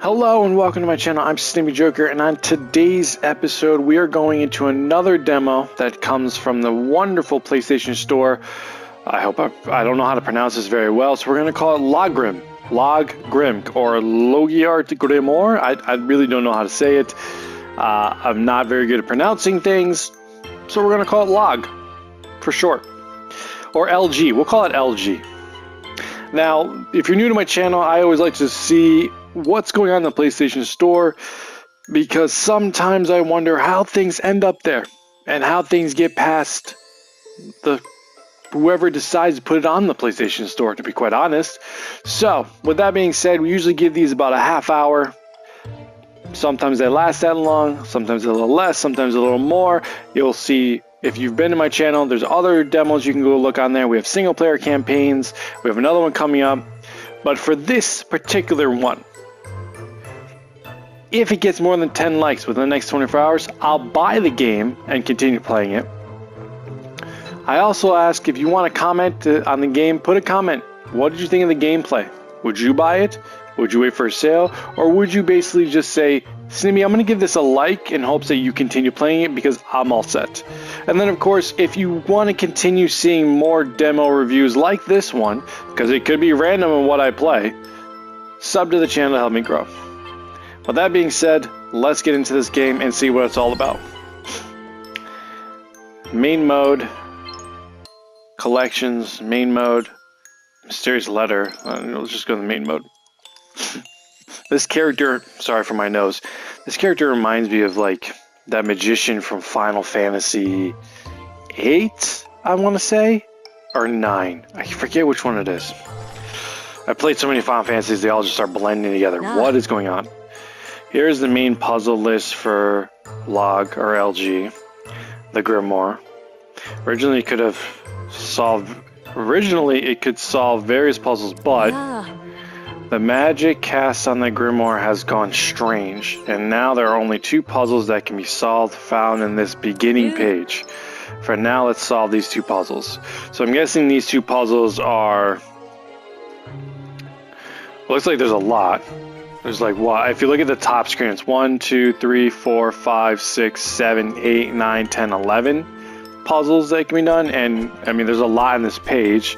Hello and welcome to my channel. I'm Snippy Joker, and on today's episode we are going into another demo that comes from the wonderful PlayStation Store. I don't know how to pronounce this very well, so we're going to call it Logrim, or Logiart Grimoire. I really don't know how to say it. I'm not very good at pronouncing things, so we're going to call it Log for short, or LG. We'll call it LG. Now, if you're new to my channel, I always like to see what's going on in the PlayStation Store, because sometimes I wonder how things end up there and how things get past whoever decides to put it on the PlayStation Store, to be quite honest. So with that being said, we usually give these about a half hour. Sometimes they last that long, sometimes a little less, sometimes a little more. You'll see, if you've been to my channel, there's other demos you can go look on there. We have single player campaigns, we have another one coming up. But for this particular one, if it gets more than 10 likes within the next 24 hours, I'll buy the game and continue playing it. I also ask, if you want to comment on the game, put a comment. What did you think of the gameplay? Would you buy it? Would you wait for a sale? Or would you basically just say, Snippy, I'm going to give this a like in hopes that you continue playing it because I'm all set. And then, of course, if you want to continue seeing more demo reviews like this one, because it could be random in what I play, sub to the channel to help me grow. With that being said, let's get into this game and see what it's all about. Main mode, collections, main mode, mysterious letter. Let's just go to the main mode. This character, sorry for my nose, this character reminds me of like that magician from Final Fantasy 8, I want to say, or 9. I forget which one it is. I played so many Final Fantasies, they all just start blending together. What is going on? Here's the main puzzle list for Log, or LG, the Grimoire. Originally it could solve various puzzles, but the magic cast on the Grimoire has gone strange, and now there are only 2 puzzles that can be solved, found in this beginning page. For now, let's solve these 2 puzzles. So I'm guessing these 2 puzzles are... Looks like there's a lot. There's like, what? If you look at the top screen, it's 1, 2, 3, 4, 5, 6, 7, 8, 9, 10, 11 puzzles that can be done. And I mean, there's a lot in this page.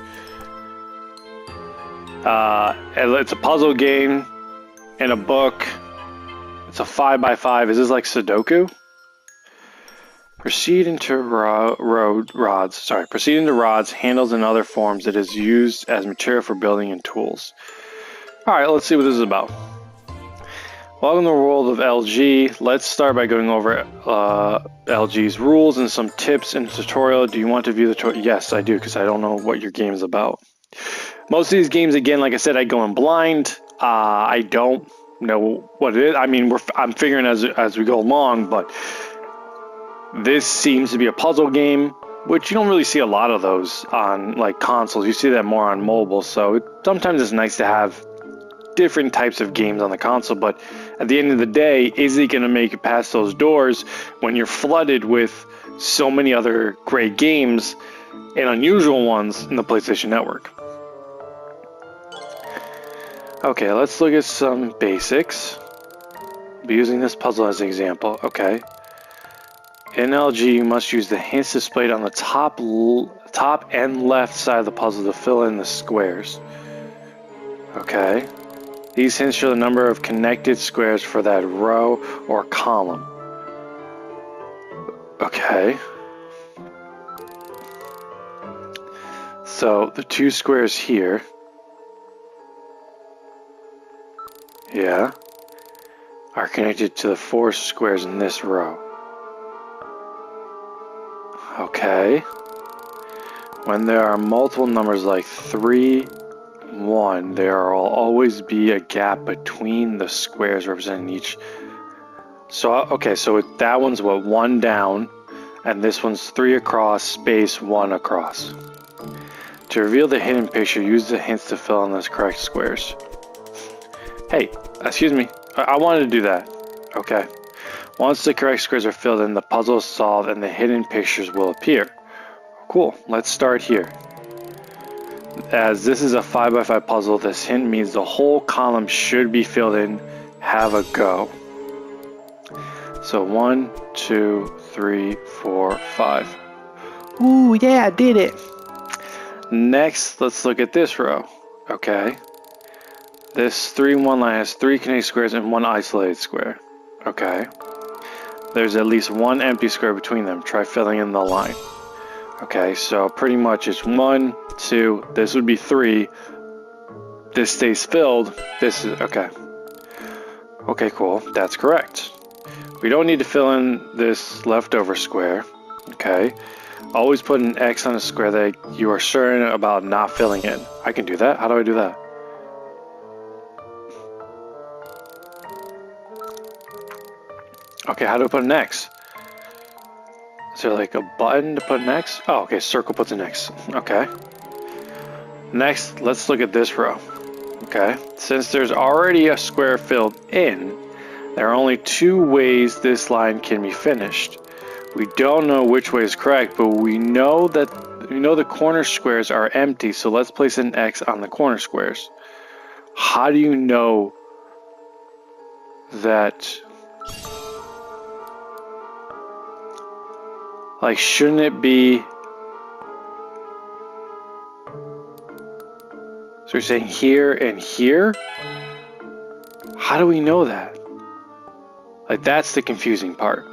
It's a puzzle game and a book. It's a 5x5. Is this like Sudoku? Proceed into rods, handles, and other forms that is used as material for building and tools. Alright, let's see what this is about. Welcome to the world of LG. Let's start by going over LG's rules and some tips in the tutorial. Do you want to view the tutorial? Yes, I do, because I don't know what your game is about. Most of these games, again, like I said, I go in blind. I don't know what it is. I mean, I'm figuring as we go along, but this seems to be a puzzle game, which you don't really see a lot of those on like consoles. You see that more on mobile, so sometimes it's nice to have different types of games on the console, but at the end of the day, is it going to make it past those doors when you're flooded with so many other great games and unusual ones in the PlayStation Network? Okay, let's look at some basics. I'll be using this puzzle as an example. Okay. In LG, you must use the hints displayed on the top and left side of the puzzle to fill in the squares. Okay. These hints show the number of connected squares for that row or column. Okay. So the 2 squares here, yeah, are connected to the 4 squares in this row. Okay. When there are multiple numbers like 3, 1, there will always be a gap between the squares representing each. So, okay, so that one's what, 1 down, and this one's 3 across, space 1 across. To reveal the hidden picture, use the hints to fill in those correct squares. Hey, excuse me, I wanted to do that. Okay. Once the correct squares are filled in, the puzzle is solved and the hidden pictures will appear. Cool, let's start here. As this is a 5x5 puzzle, this hint means the whole column should be filled in Have a go. So 1, 2, 3, 4, 5. Ooh, yeah, I did it. Next, let's look at this row. Okay. This 3 in 1 line has 3 connected squares and 1 isolated square. Okay. There's at least 1 empty square between them. Try filling in the line. Okay, so pretty much it's 1, 2, this would be 3. This stays filled. This is, okay. Okay, cool. That's correct. We don't need to fill in this leftover square. Okay. Always put an X on a square that you are certain about not filling in. I can do that. How do I do that? Okay, how do I put an X? Is there like a button to put an X? Oh, okay, circle puts an X. Okay. Next, let's look at this row. Okay. Since there's already a square filled in, there are only 2 ways this line can be finished. We don't know which way is correct, but we know the corner squares are empty, so let's place an X on the corner squares. How do you know that? Like, shouldn't it be? So you're saying here and here? How do we know that? Like, that's the confusing part.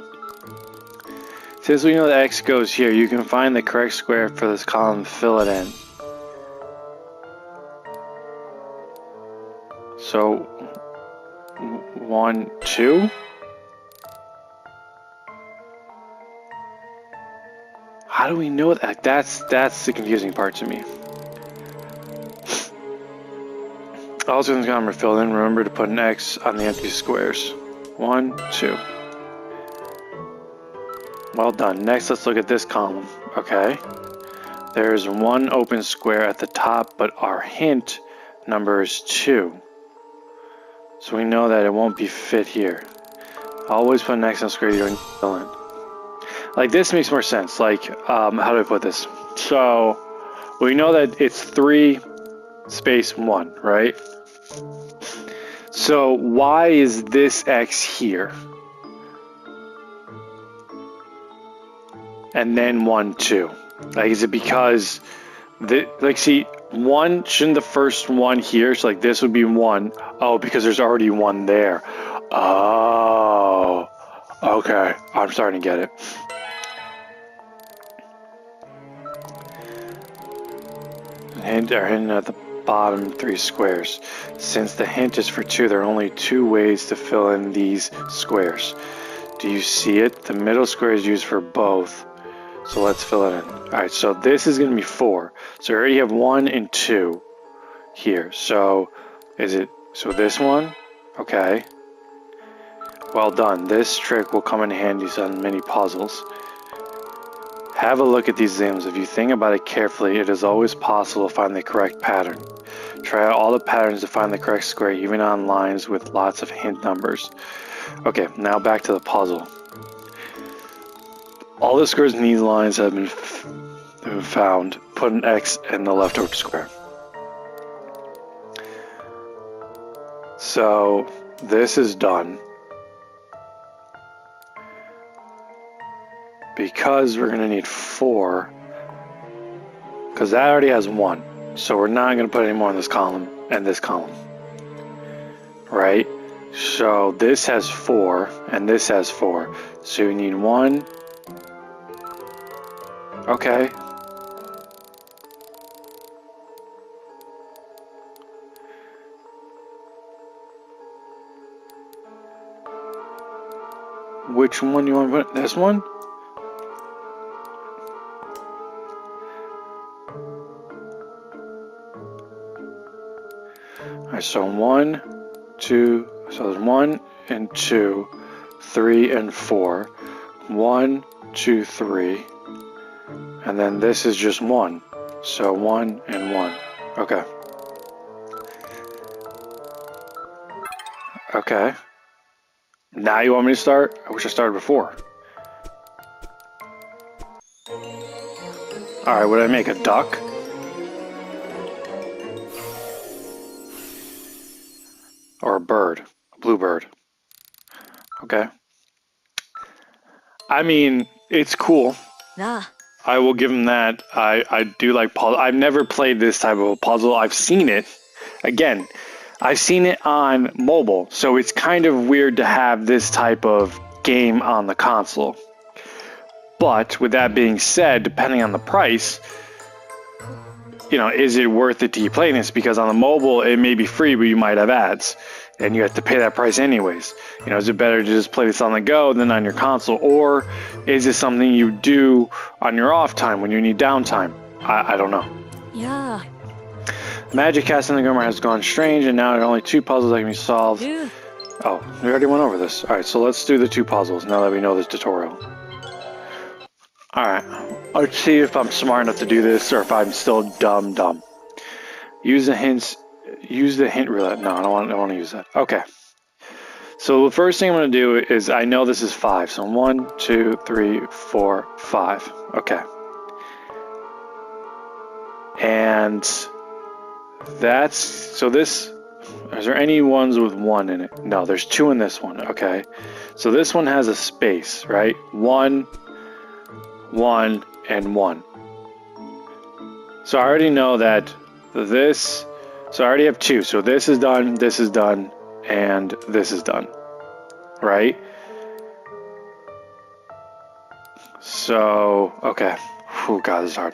Since we know that X goes here, you can find the correct square for this column and fill it in. So, 1, 2. How do we know that? That's the confusing part to me. Also, in the column are filled in, remember to put an X on the empty squares. 1, 2. Well done. Next, let's look at this column. Okay. There's 1 open square at the top, but our hint number is 2. So we know that it won't be fit here. Always put an X on the square you don't fill in. Like, this makes more sense. Like, how do I put this? So, we know that it's 3 space 1, right? So, why is this X here? And then 1, 2. Like, is it because, like, see, 1, shouldn't the first one here, so like this would be 1. Oh, because there's already 1 there. Oh, okay. I'm starting to get it. Hint are hidden at the bottom 3 squares. Since the hint is for 2, there are only 2 ways to fill in these squares. Do you see it? The middle square is used for both. So let's fill it in. Alright, so this is going to be 4. So we already have 1 and 2 here. So so this one? Okay. Well done. This trick will come in handy on many puzzles. Have a look at these examples. If you think about it carefully, it is always possible to find the correct pattern. Try out all the patterns to find the correct square, even on lines with lots of hint numbers. Okay, now back to the puzzle. All the squares in these lines have been found. Put an X in the leftover square. So this is done. Because we're going to need 4. Because that already has 1. So we're not going to put any more in this column and this column. Right? So this has 4 and this has 4. So you need 1. Okay. Which one do you want to put? This one? Alright, so 1, 2, so there's 1 and 2, 3 and 4. 1, 2, 3. And then this is just 1. So 1 and 1. Okay. Okay. Now you want me to start? I wish I started before. Alright, what did I make? A duck? Or a bird? Bluebird. Okay. I mean, it's cool. Nah. I will give him that. I do like puzzle. I've never played this type of a puzzle. I've seen it. Again, I've seen it on mobile, so it's kind of weird to have this type of game on the console. But with that being said, depending on the price, you know, is it worth it to keep playing this? Because on the mobile, it may be free, but you might have ads, and you have to pay that price anyways. You know, is it better to just play this on the go than on your console, or is this something you do on your off time when you need downtime? I don't know. Yeah. Magic cast in the Grimoire has gone strange, and now there are only 2 puzzles that can be solved. Dude. Oh, we already went over this. Alright, so let's do the 2 puzzles now that we know this tutorial. Alright, let's see if I'm smart enough to do this or if I'm still dumb. Use the hints. Use the hint roulette. No, I don't want to use that. Okay. So the first thing I'm going to do is, I know this is 5. So 1, 2, 3, 4, 5. Okay. And that's, so this, is there any ones with 1 in it? No, there's 2 in this one. Okay. So this one has a space, right? 1, 1, and 1. So I already know that this, so I already have 2. So this is done, and this is done. Right? So, okay. Oh God, this is hard.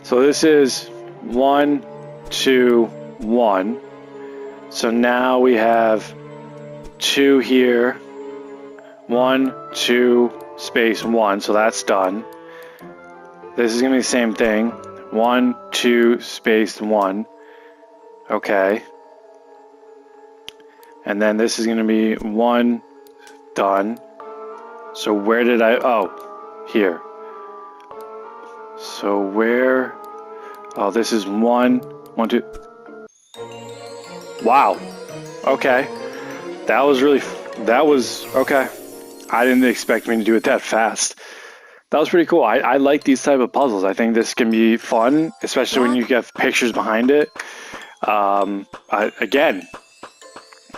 So this is 1, 2, 1. So now we have 2 here. 1, 2, space 1. So that's done. This is going to be the same thing. 1, 2, space 1. Okay. And then this is going to be 1, done. So where did I, oh, here. So where, oh, this is 1, 1, 2. Wow. Okay. That was really, that was, okay. I didn't expect me to do it that fast. That was pretty cool. I like these type of puzzles. I think this can be fun, especially when you get pictures behind it. Again,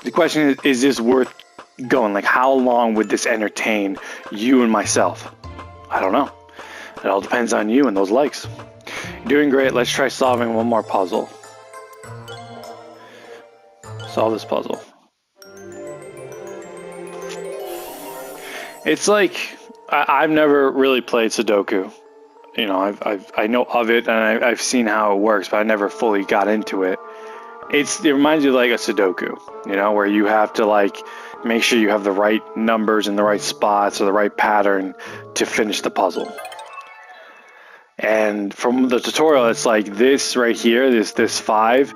the question is this worth going? Like, how long would this entertain you and myself? I don't know. It all depends on you and those likes. You're doing great. Let's try solving one more puzzle. Solve this puzzle. It's like, I've never really played Sudoku. You know, I know of it and I've seen how it works, but I never fully got into it. It reminds you of like a Sudoku, you know, where you have to like make sure you have the right numbers in the right spots or the right pattern to finish the puzzle. And from the tutorial, it's like this right here, this 5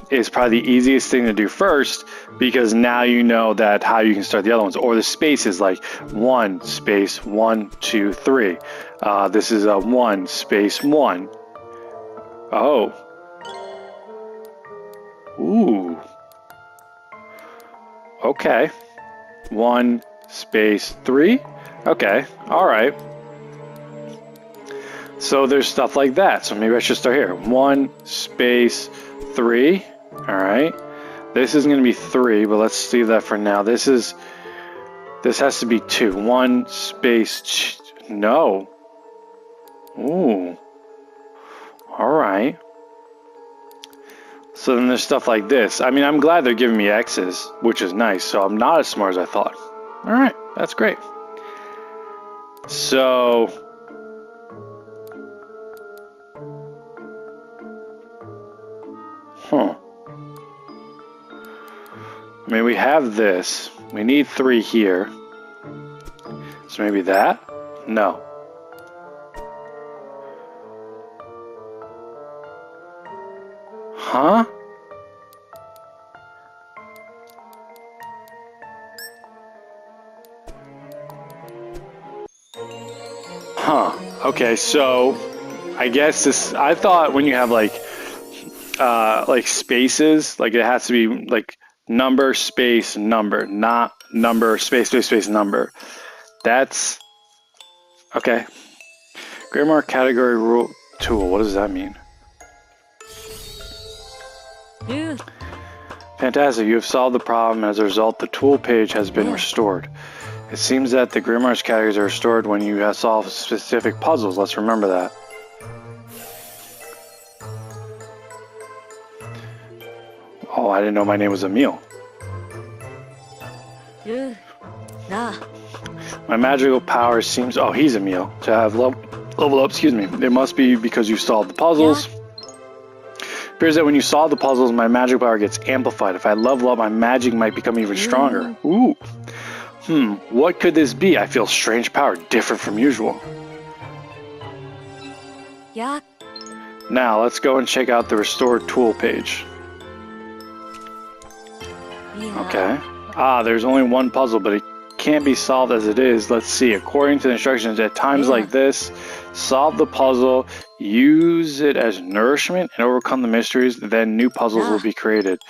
is probably the easiest thing to do first, because now you know that how you can start the other ones. Or the space is like 1 space 1 2 3. This is a 1 space 1. Oh. Ooh. Okay. 1 space 3. Okay. All right. So there's stuff like that. So maybe I should start here. 1 space 3. All right. This is going to be 3, but let's leave that for now. This has to be 2. 1 space. No. Ooh. All right. So then there's stuff like this. I mean, I'm glad they're giving me X's, which is nice. So I'm not as smart as I thought. All right. That's great. So I mean, we have this. We need 3 here. So maybe that? No. Huh? Huh. Okay, so I guess this, I thought when you have like spaces, like it has to be like number, space, number, not number, space, space, space, number. That's okay. Grimoire category rule tool. What does that mean? Dude. Fantastic, you have solved the problem, and as a result, the tool page has been restored. It seems that the Grimoire's categories are restored when you have solved specific puzzles. Let's remember that. Oh, I didn't know my name was Emil. My magical power seems... Oh, he's Emil. To have level up, excuse me. It must be because you solved the puzzles. Appears that when you solve the puzzles, my magic power gets amplified. If I level up, my magic might become even stronger. Ooh. What could this be? I feel strange power, different from usual. Yeah. Now, let's go and check out the restored tool page. Okay. There's only one puzzle, but it can't be solved as it is. Let's see. According to the instructions, at times like this, solve the puzzle, use it as nourishment, and overcome the mysteries, then new puzzles will be created.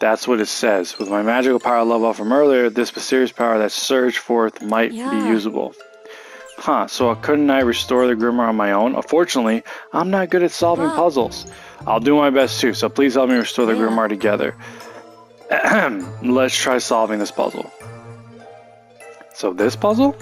That's what it says. With my magical power level up from earlier, this mysterious power that surged forth might be usable. So couldn't I restore the Grimoire on my own? Unfortunately, I'm not good at solving puzzles. I'll do my best too, so please help me restore the Grimoire together. Let's try solving this puzzle. So this puzzle?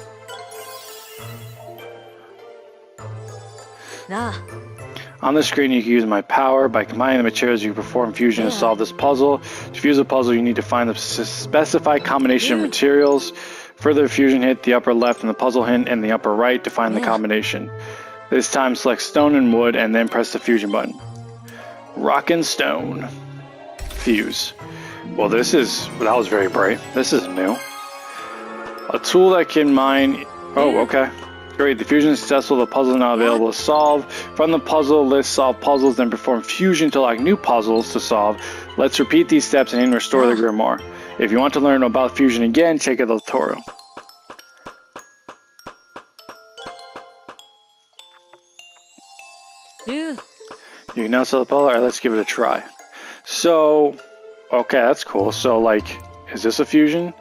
On the screen, you can use my power. By combining the materials, you can perform fusion to solve this puzzle. To fuse a puzzle, you need to find the specified combination of materials. Further fusion, hit the upper left and the puzzle hint in the upper right to find the combination. This time, select stone and wood, and then press the fusion button. Rock and stone. Fuse. Well, that was very bright. This is new. A tool that can mine... Oh, okay. Great, the fusion is successful. The puzzle is now available to solve. From the puzzle list, solve puzzles, then perform fusion to unlock new puzzles to solve. Let's repeat these steps and restore the Grimoire. If you want to learn about fusion again, check out the tutorial. You can now sell the puzzle. Alright, let's give it a try. So, okay, that's cool. So, like, is this a fusion?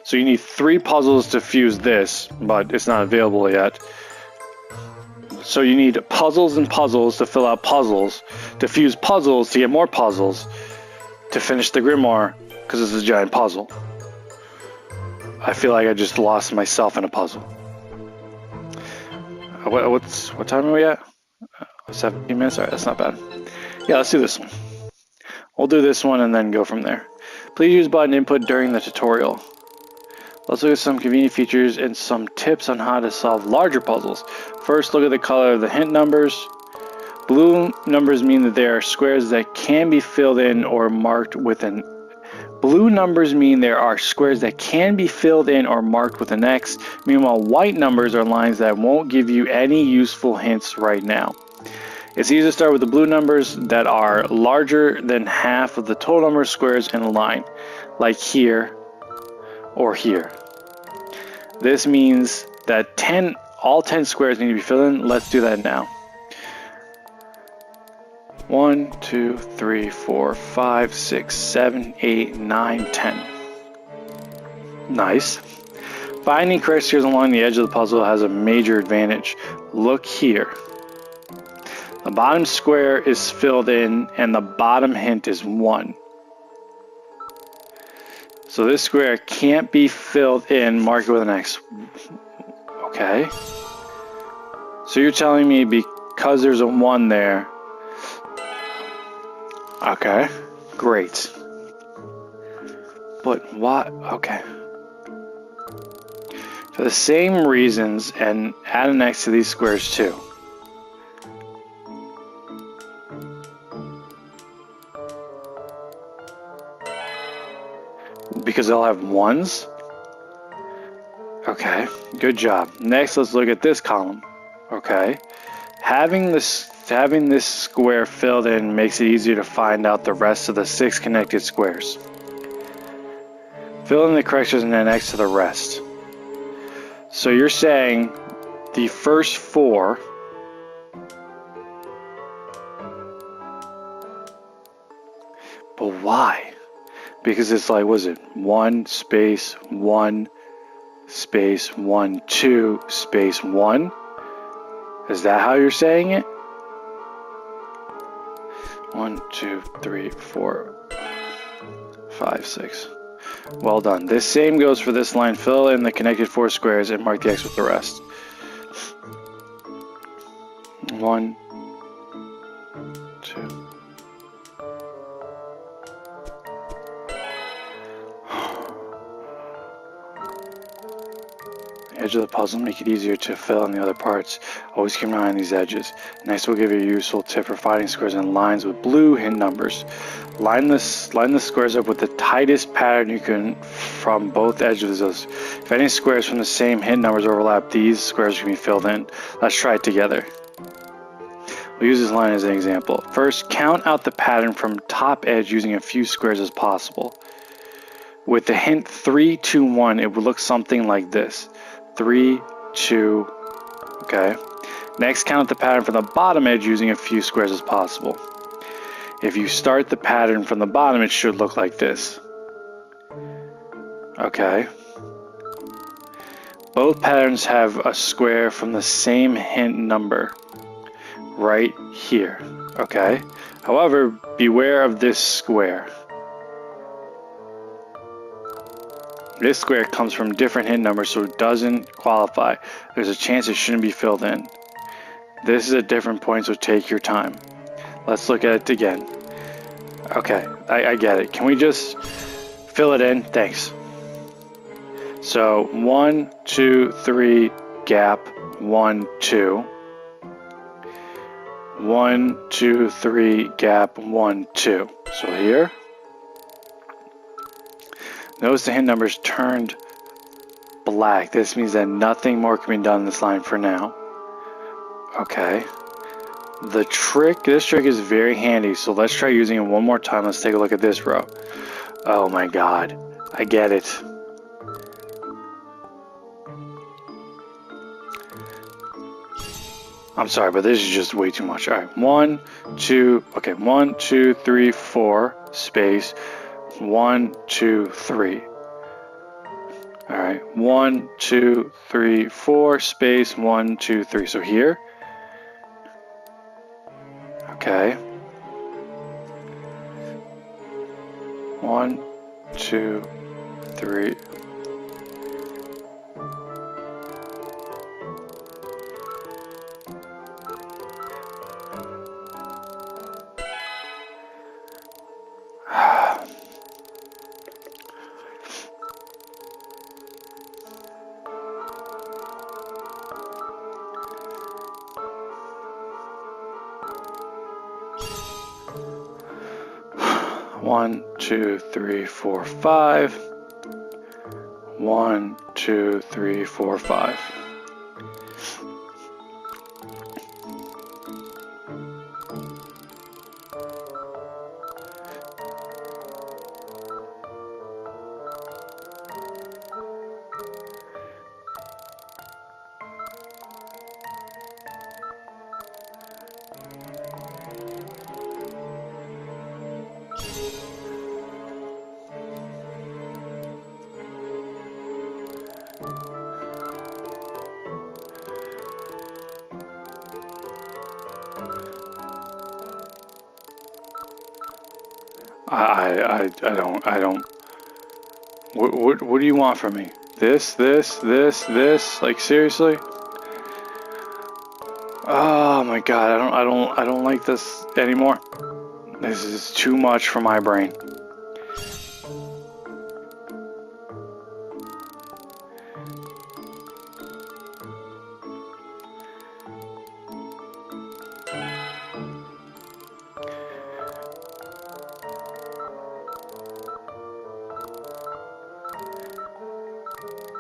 So you need 3 puzzles to fuse this, but it's not available yet. So you need puzzles and puzzles to fill out puzzles, to fuse puzzles to get more puzzles, to finish the Grimoire, because it's a giant puzzle. I feel like I just lost myself in a puzzle. What time are we at? 17 minutes? Alright, that's not bad. Yeah, let's do this one. We'll do this one and then go from there. Please use button input during the tutorial. Let's look at some convenient features and some tips on how to solve larger puzzles. First, look at the color of the hint numbers. Blue numbers mean that there are squares that can be filled in or marked with an... Blue numbers mean there are squares that can be filled in or marked with an X. Meanwhile, white numbers are lines that won't give you any useful hints right now. It's easy to start with the blue numbers that are larger than half of the total number of squares in a line, like here or here. This means that all 10 squares need to be filled in. Let's do that now. 1, 2, 3, 4, 5, 6, 7, 8, 9, 10. Nice. Finding correct squares along the edge of the puzzle has a major advantage. Look here. The bottom square is filled in and the bottom hint is 1. So this square can't be filled in, mark it with an X. Okay. So you're telling me because there's a 1 there. Okay. Great. But what? Okay. For the same reasons, and add an X to these squares too. Because they'll have 1s? Okay, good job. Next, let's look at this column. Okay. Having this square filled in makes it easier to find out the rest of the 6 connected squares. Fill in the corrections and then X to the rest. So you're saying the first 4 but why? Because it's like, was it 1 space 1 space 1 2 space 1? Is that how you're saying it? 1 2 3 4 5, 6. Well done. This same goes for this line. Fill in the connected 4 squares and mark the X with the rest. 1, 2. The edge of the puzzle make it easier to fill in the other parts. Always keep an eye on these edges. Next, we'll give you a useful tip for finding squares and lines with blue hint numbers. Line the squares up with the tightest pattern you can from both edges of those. If any squares from the same hint numbers overlap, these squares can be filled in. Let's try it together. We'll use this line as an example. First, count out the pattern from top edge using a few squares as possible. With the hint 3, 2, 1, it would look something like this. 3, 2, okay. Next, count out the pattern from the bottom edge using a few squares as possible. If you start the pattern from the bottom, it should look like this. Okay. Both patterns have a square from the same hint number right here. Okay. However, beware of this square. This square comes from different hint numbers, so it doesn't qualify. There's a chance it shouldn't be filled in. This is a different point, so take your time. Let's look at it again. Okay, I get it. Can we just fill it in? Thanks. So 1, 2, 3, gap, 1, 2. 1, 2, 3, gap, 1, 2. So here. Notice the hint numbers turned black. This means that nothing more can be done in this line for now. Okay. This trick is very handy, so let's try using it one more time. Let's take a look at this row. Oh my god. I get it. I'm sorry, but this is just way too much. Alright, 1, 2, okay, 1, 2, 3, 4, space. 1, 2, 3. Alright, 1, 2, 3, 4, space, 1, 2, 3. So here. Okay. 1, 2, 3. One, 2, 3, 4, 5. 1, 2, 3, 4, 5. I don't. What do you want from me? This? Like seriously? Oh my god, I don't like this anymore. This is too much for my brain.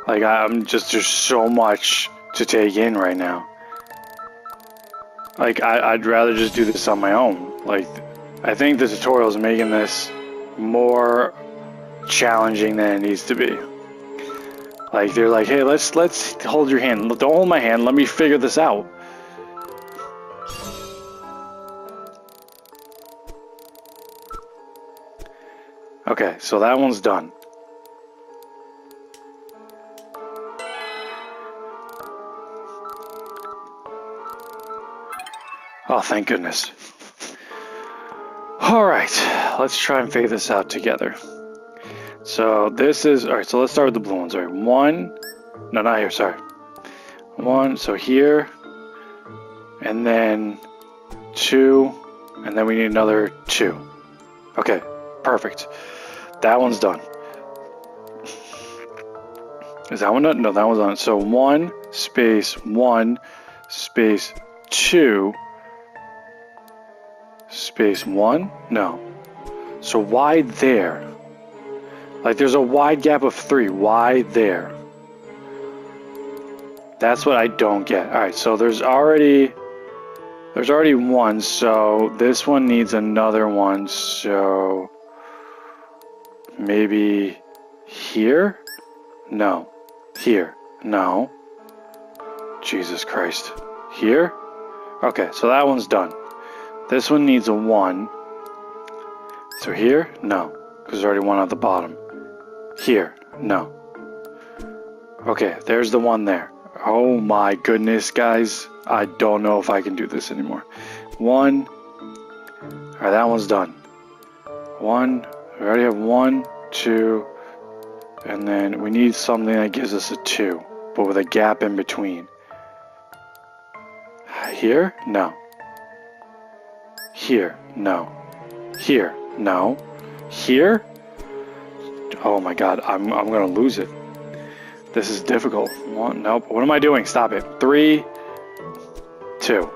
Like, there's so much to take in right now. Like, I'd rather just do this on my own. Like, I think the tutorial is making this more challenging than it needs to be. Like, they're like, hey, let's hold your hand. Don't hold my hand. Let me figure this out. Okay, so that one's done. Oh, thank goodness. Alright, let's try and figure this out together. So this is, all right, so let's start with the blue ones. All right, one, no, not here, sorry. One, so here, and then two, and then we need another two. Okay, perfect. That one's done. Is that one done? No, that one's done. So 1 space 1 space 2 space 1? No. So why there? Like there's a wide gap of 3. Why there? That's what I don't get. Alright, so there's already one, so this one needs another one, so maybe here? No. Here? No. Jesus Christ. Here? Okay, so that one's done. This one needs a 1. So here? No, because there's already one at the bottom. Here? No. Okay, there's the one there. Oh my goodness, guys. I don't know if I can do this anymore. 1. Alright, that one's done. 1. We already have 1, 2, and then we need something that gives us a 2, but with a gap in between. Here? No. Here? No. Here? No. Here? Oh my god, I'm gonna lose it. This is difficult. 1, nope. What am I doing? Stop it. 3, 2.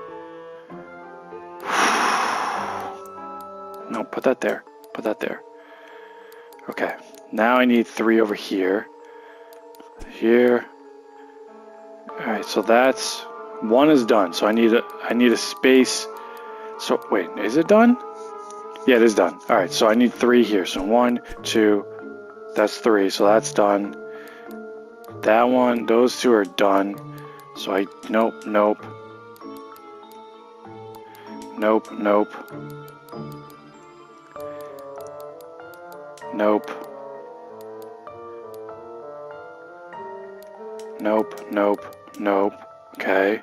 No, put that there. Put that there. Okay. Now I need 3 over here. Here. Alright, so that's 1 is done. So I need a space. So wait, is it done? Yeah, it is done. Alright, so I need 3 here. So 1, 2, that's 3. So that's done. That one, those 2 are done. So nope. Nope. Nope. Nope. Nope. Okay.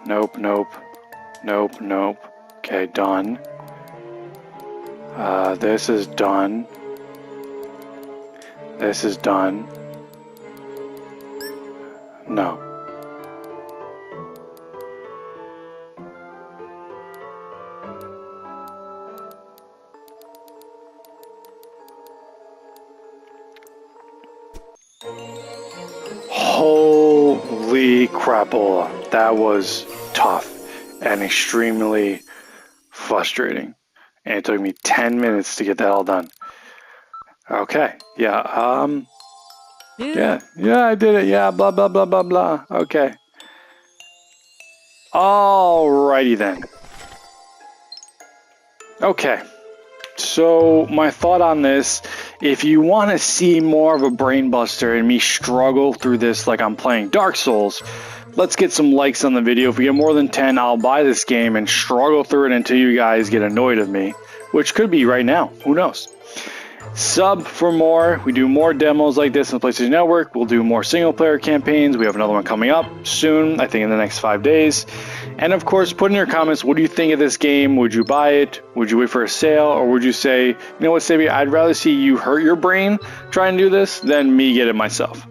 Nope. Okay, done. This is done. This is done. No. Holy crapola. That was tough and extremely frustrating. And it took me 10 minutes to get that all done. Okay. Yeah, Yeah, I did it. Yeah, blah, blah, blah, blah, blah. Okay. Alrighty then. Okay. So, my thought on this, if you want to see more of a brain buster and me struggle through this like I'm playing Dark Souls, let's get some likes on the video. If we get more than 10, I'll buy this game and struggle through it until you guys get annoyed of me, which could be right now. Who knows? Sub for more. We do more demos like this on the PlayStation Network. We'll do more single player campaigns. We have another one coming up soon, I think in the next 5 days. And of course, put in your comments, what do you think of this game? Would you buy it? Would you wait for a sale? Or would you say, you know what, Sabby, I'd rather see you hurt your brain trying to do this than me get it myself.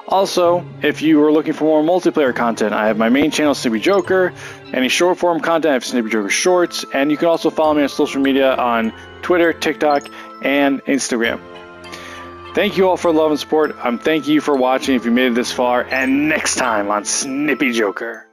Also, if you are looking for more multiplayer content, I have my main channel, Snippy Joker. Any short form content, I have Snippy Joker Shorts. And you can also follow me on social media on Twitter, TikTok, and Instagram. Thank you all for love and support. Thank you for watching if you made it this far. And next time on Snippy Joker.